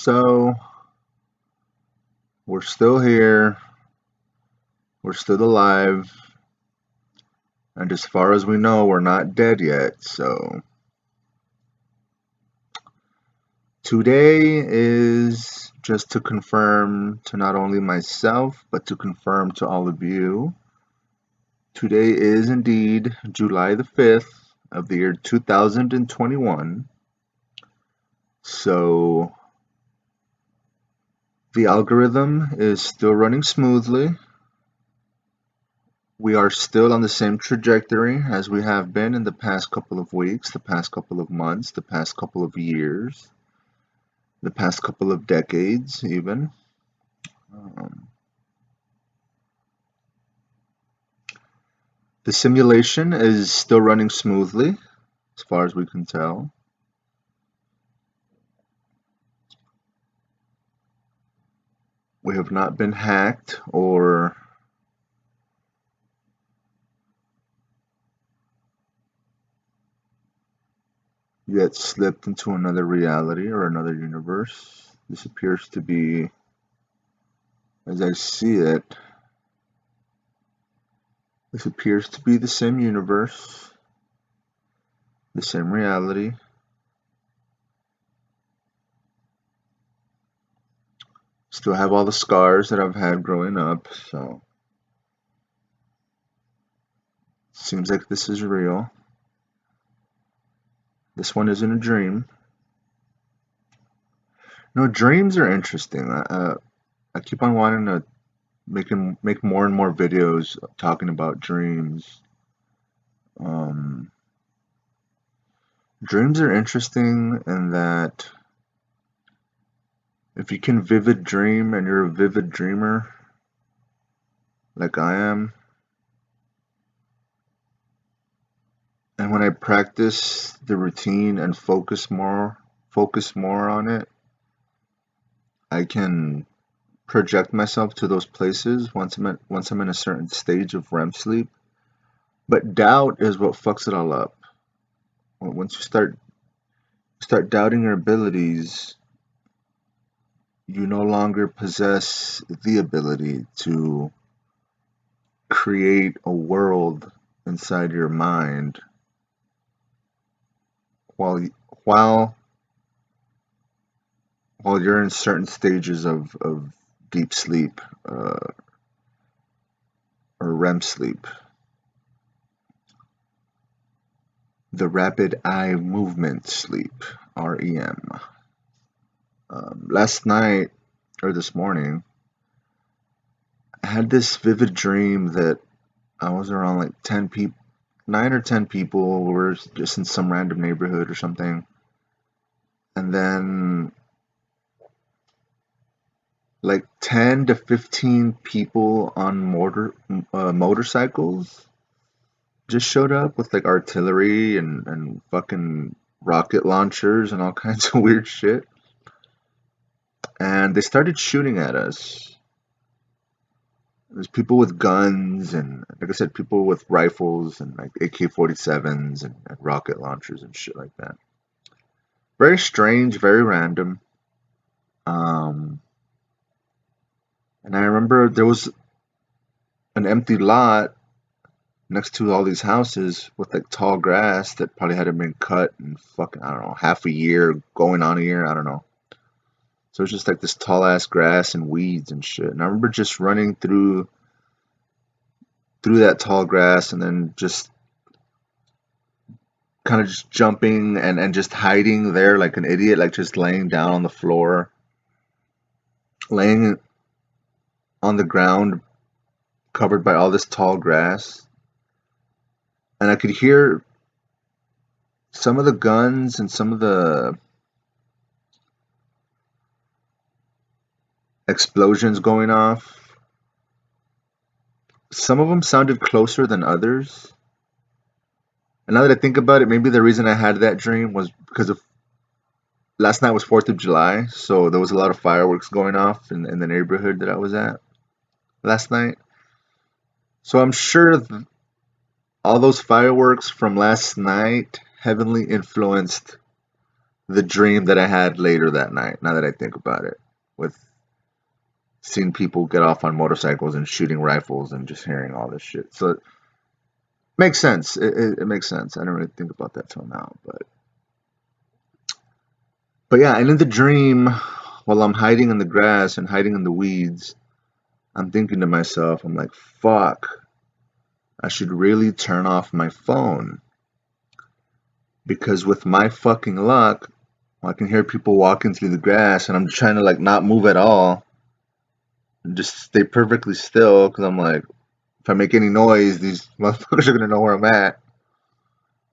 So, we're still here, we're still alive, and as far as we know, we're not dead yet. So, today is just to confirm to not only myself, but to confirm to all of you. Today is indeed July the 5th of the year 2021. So, the algorithm is still running smoothly. We are still on the same trajectory as we have been in the past couple of weeks, the past couple of months, the past couple of years, the past couple of decades, even. Um, the simulation is still running smoothly, as far as we can tell. We have not been hacked or yet slipped into another reality or another universe. This appears to be, as I see it, this appears to be the same universe, the same reality. Still have all the scars that I've had growing up, so seems like this is real. This one isn't a dream. No, dreams are interesting. I keep on wanting to make more and more videos talking about dreams. Um, Dreams are interesting in that if you can vivid dream and you're a vivid dreamer, like I am, and when I practice the routine and focus more on it, I can project myself to those places once I'm in a certain stage of REM sleep. But doubt is what fucks it all up. Once you start doubting your abilities, you no longer possess the ability to create a world inside your mind while while while you're in certain stages of deep sleep or REM sleep. The rapid eye movement sleep, REM. Last night or this morning, I had this vivid dream that I was around like 10 people, 9 or 10 people. We were just in some random neighborhood or something. And then like 10 to 15 people on motorcycles just showed up with like artillery and fucking rocket launchers and all kinds of weird shit. And they started shooting at us. There's people with guns and, like I said, people with rifles and like AK-47s and rocket launchers and shit like that. Very strange, very random. Um, and I remember there was an empty lot next to all these houses with like tall grass that probably hadn't been cut in fucking, I don't know, half a year, going on a year, I don't know. So it's just like this tall ass grass and weeds and shit. And I remember just running through that tall grass and then just kind of just jumping and just hiding there like an idiot, like just laying down on the floor, laying on the ground covered by all this tall grass. And I could hear some of the guns and some of the explosions going off. Some of them sounded closer than others. And now that I think about it, maybe the reason I had that dream was because of last night was 4th of July, so there was a lot of fireworks going off in the neighborhood that I was at last night. So I'm sure all those fireworks from last night heavily influenced the dream that I had later that night, now that I think about it, with seeing people get off on motorcycles and shooting rifles and just hearing all this shit. So it makes sense. It makes sense. I didn't really think about that till now, but yeah, and in the dream, while I'm hiding in the grass and hiding in the weeds, I'm thinking to myself, I'm like, fuck, I should really turn off my phone. Because with my fucking luck, I can hear people walking through the grass and I'm trying to like not move at all and just stay perfectly still because I'm like, if I make any noise, these motherfuckers are gonna know where I'm at.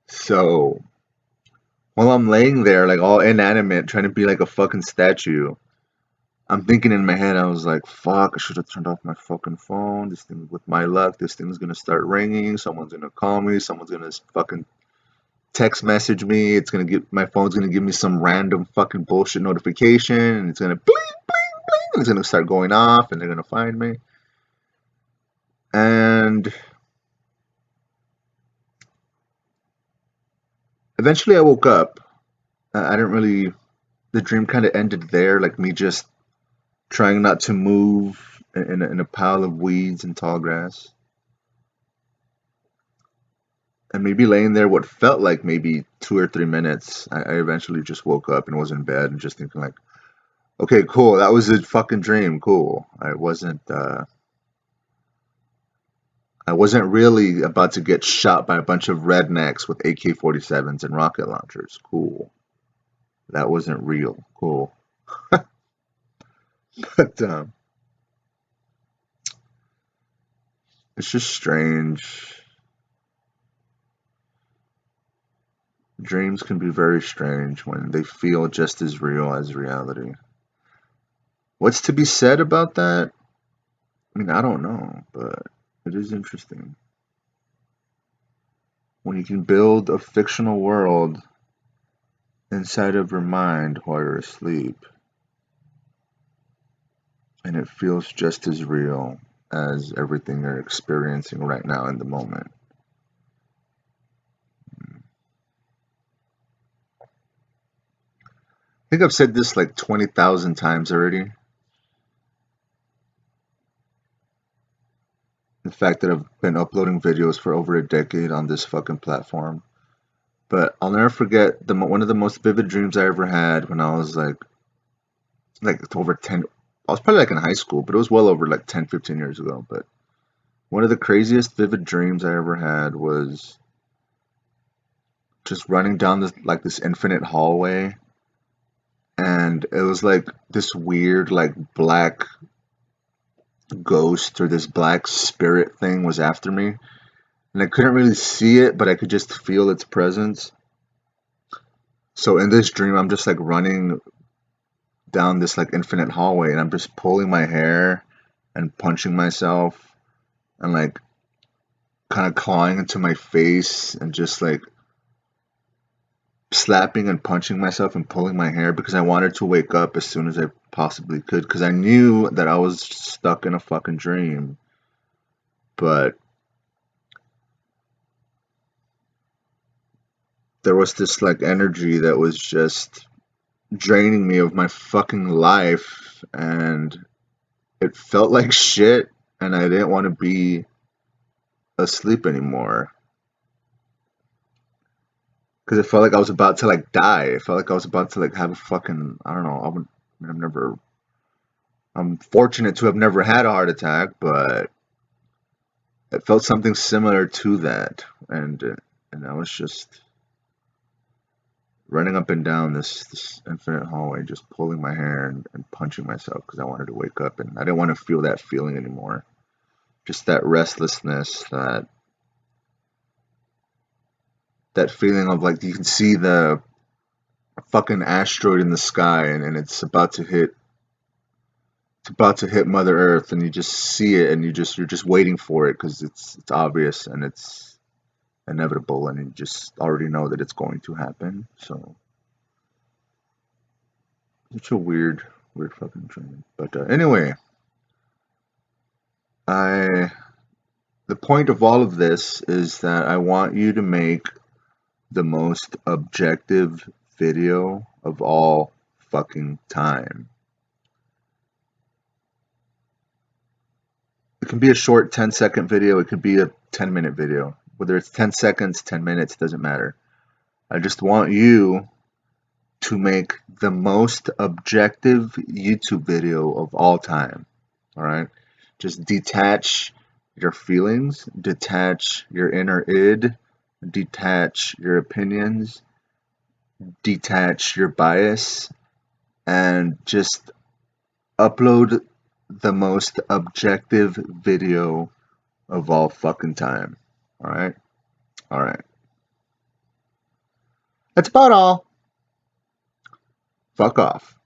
So while I'm laying there, like all inanimate, trying to be like a fucking statue, I'm thinking in my head, I was like, fuck, I should have turned off my fucking phone. This thing, with my luck, this thing's gonna start ringing. Someone's gonna call me. Someone's gonna fucking text message me. It's gonna give my phone's gonna give me some random fucking bullshit notification, and it's gonna bling, bling, bling, and it's gonna start going off, and they're gonna find me. And eventually, I woke up. I didn't really. The dream kind of ended there, like me just trying not to move in a pile of weeds and tall grass. And maybe laying there what felt like maybe 2 or 3 minutes, I eventually just woke up and was in bed and just thinking like, okay, cool, that was a fucking dream, cool. I wasn't really about to get shot by a bunch of rednecks with AK-47s and rocket launchers. Cool. That wasn't real. Cool. But it's just strange. Dreams can be very strange when they feel just as real as reality. What's to be said about that? I mean, I don't know, but it is interesting. When you can build a fictional world inside of your mind while you're asleep, and it feels just as real as everything you're experiencing right now in the moment. I think I've said this like 20,000 times already. The fact that I've been uploading videos for over a decade on this fucking platform. But I'll never forget one of the most vivid dreams I ever had when I was like over 10. I was probably like in high school, but it was well over like 10, 15 years ago. But one of the craziest vivid dreams I ever had was just running down this infinite hallway, and it was like this weird like black ghost or this black spirit thing was after me, and I couldn't really see it, but I could just feel its presence. So in this dream, I'm just like running down this like infinite hallway, and I'm just pulling my hair and punching myself and like kind of clawing into my face and just like slapping and punching myself and pulling my hair because I wanted to wake up as soon as I possibly could because I knew that I was stuck in a fucking dream. But there was this like energy that was just draining me of my fucking life, and it felt like shit, and I didn't want to be asleep anymore because it felt like I was about to like die. It felt like I was about to like have a fucking, I don't know. I'm fortunate to have never had a heart attack, but it felt something similar to that, and I was just running up and down this infinite hallway, just pulling my hair and punching myself because I wanted to wake up, and I didn't want to feel that feeling anymore. Just that restlessness, that feeling of like you can see the fucking asteroid in the sky, and it's about to hit Mother Earth, and you just see it, and you're just waiting for it because it's obvious and it's inevitable, and you just already know that it's going to happen. So it's a weird fucking dream. But anyway, I the point of all of this is that I want you to make the most objective video of all fucking time. It can be a short 10-second video. It could be a 10-minute video. Whether it's 10 seconds, 10 minutes, doesn't matter. I just want you to make the most objective YouTube video of all time. All right? Just detach your feelings, detach your inner id, detach your opinions, detach your bias, and just upload the most objective video of all fucking time. All right? All right. That's about all. Fuck off.